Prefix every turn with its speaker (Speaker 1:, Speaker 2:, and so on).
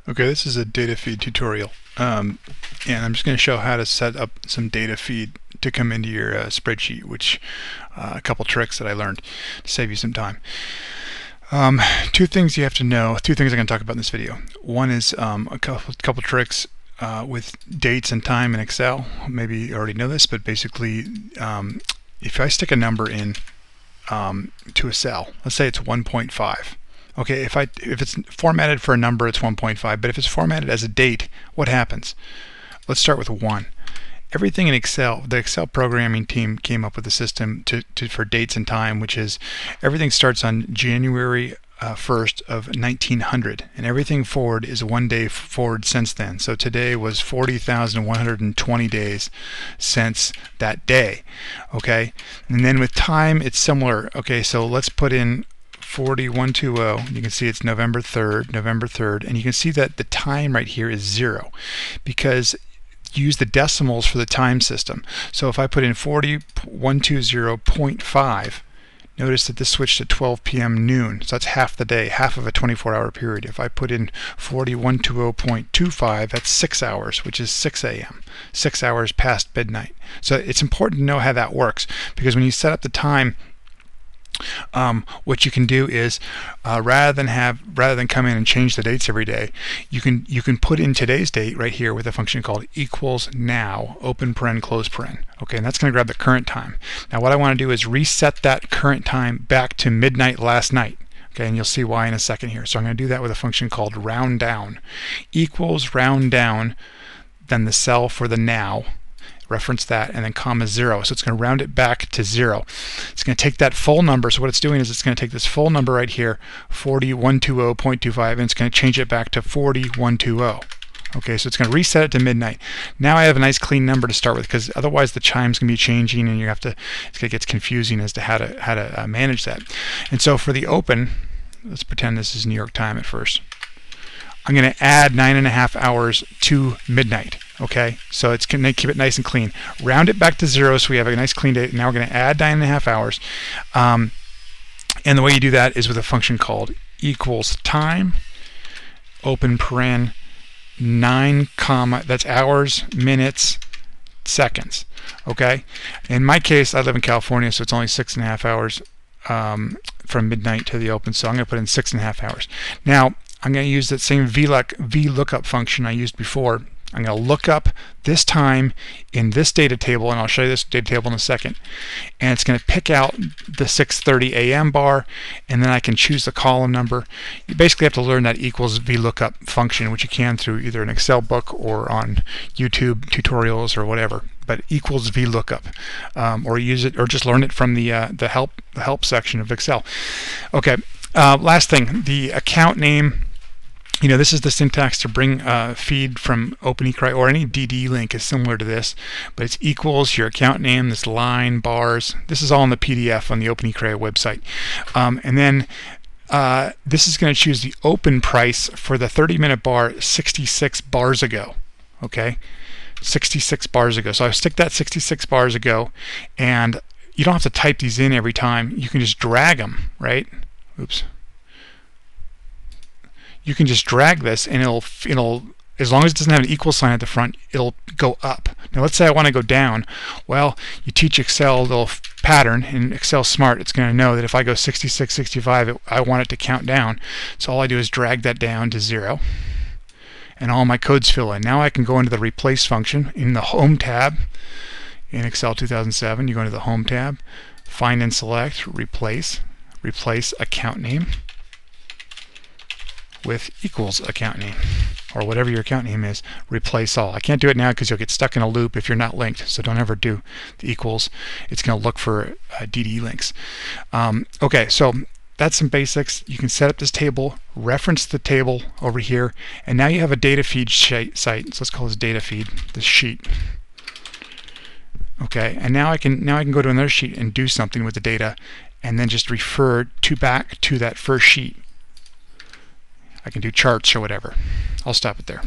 Speaker 1: Okay, this is a data feed tutorial, and I'm just going to show how to set up some data feed to come into your spreadsheet, which a couple tricks that I learned to save you some time. Two things you have to know, two things I'm going to talk about in this video. One is a couple tricks with dates and time in Excel. Maybe you already know this, but basically if I stick a number in to a cell, let's say it's 1.5. Okay, if it's formatted for a number, it's 1.5, but if it's formatted as a date, what happens? Let's start with 1. Everything in Excel, the Excel programming team came up with a system for dates and time, which is everything starts on January 1st of 1900, and everything forward is one day forward since then. So today was 40,120 days since that day. Okay, and then with time, it's similar. Okay, so let's put in 40120. You can see it's November 3rd, and you can see that the time right here is 0 because use the decimals for the time system. So if I put in 40120.5, notice that this switched to 12 p.m. noon, so that's half the day, half of a 24-hour period. If I put in 40120.25, that's 6 hours, which is 6 a.m., 6 hours past midnight. So it's important to know how that works, because when you set up the time, what you can do is rather than come in and change the dates every day, you can put in today's date right here with a function called equals now, open paren, close paren. Okay, and that's going to grab the current time. Now what I want to do is reset that current time back to midnight last night. Okay, and you'll see why in a second here. So I'm going to do that with a function called round down. Equals round down, then the cell for the now, reference that, and then comma 0. So it's going to round it back to 0. It's going to take that full number. So what it's doing is it's going to take this full number right here, 40120.25, and it's going to change it back to 40120. Okay, so it's going to reset it to midnight. Now I have a nice clean number to start with, because otherwise the chime's going to be changing, and it's going to get confusing as to how to manage that. And so for the open, let's pretend this is New York time at first. I'm going to add 9.5 hours to midnight. Okay, so it's going to keep it nice and clean. Round it back to 0 so we have a nice clean date. Now we're going to add 9.5 hours. And the way you do that is with a function called equals time, open paren, 9 comma, that's hours, minutes, seconds. Okay, in my case, I live in California, so it's only 6.5 hours from midnight to the open, so I'm going to put in 6.5 hours. Now, I'm going to use that same VLOOKUP function I used before. I'm going to look up this time in this data table, and I'll show you this data table in a second. And it's going to pick out the 6:30 a.m. bar, and then I can choose the column number. You basically have to learn that equals VLOOKUP function, which you can through either an Excel book or on YouTube tutorials or whatever. But equals VLOOKUP, or use it, or just learn it from the help section of Excel. Okay, last thing, the account name. You know, this is the syntax to bring feed from OpenECRI, or any DD link is similar to this, but it's equals your account name, this line, bars. This is all in the PDF on the OpenECRI website. And then this is going to choose the open price for the 30-minute bar 66 bars ago. Okay, 66 bars ago. So I stick that 66 bars ago, and you don't have to type these in every time. You can just drag them, right? Oops. You can just drag this, and it'll, as long as it doesn't have an equal sign at the front, it'll go up. Now let's say I want to go down. Well, you teach Excel a little pattern, and Excel Smart, it's going to know that if I go 66, 65, I want it to count down. So all I do is drag that down to 0, and all my codes fill in. Now I can go into the replace function in the Home tab in Excel 2007. You go into the Home tab, find and select replace account name with equals account name, or whatever your account name is. Replace all. I can't do it now because you'll get stuck in a loop if you're not linked, so don't ever do the equals. It's going to look for DD links. Okay, so that's some basics. You can set up this table, reference the table over here, and now you have a data feed site. So let's call this data feed, this sheet. Okay, and now I can go to another sheet and do something with the data, and then just refer back to that first sheet. I can do charts or whatever. I'll stop it there.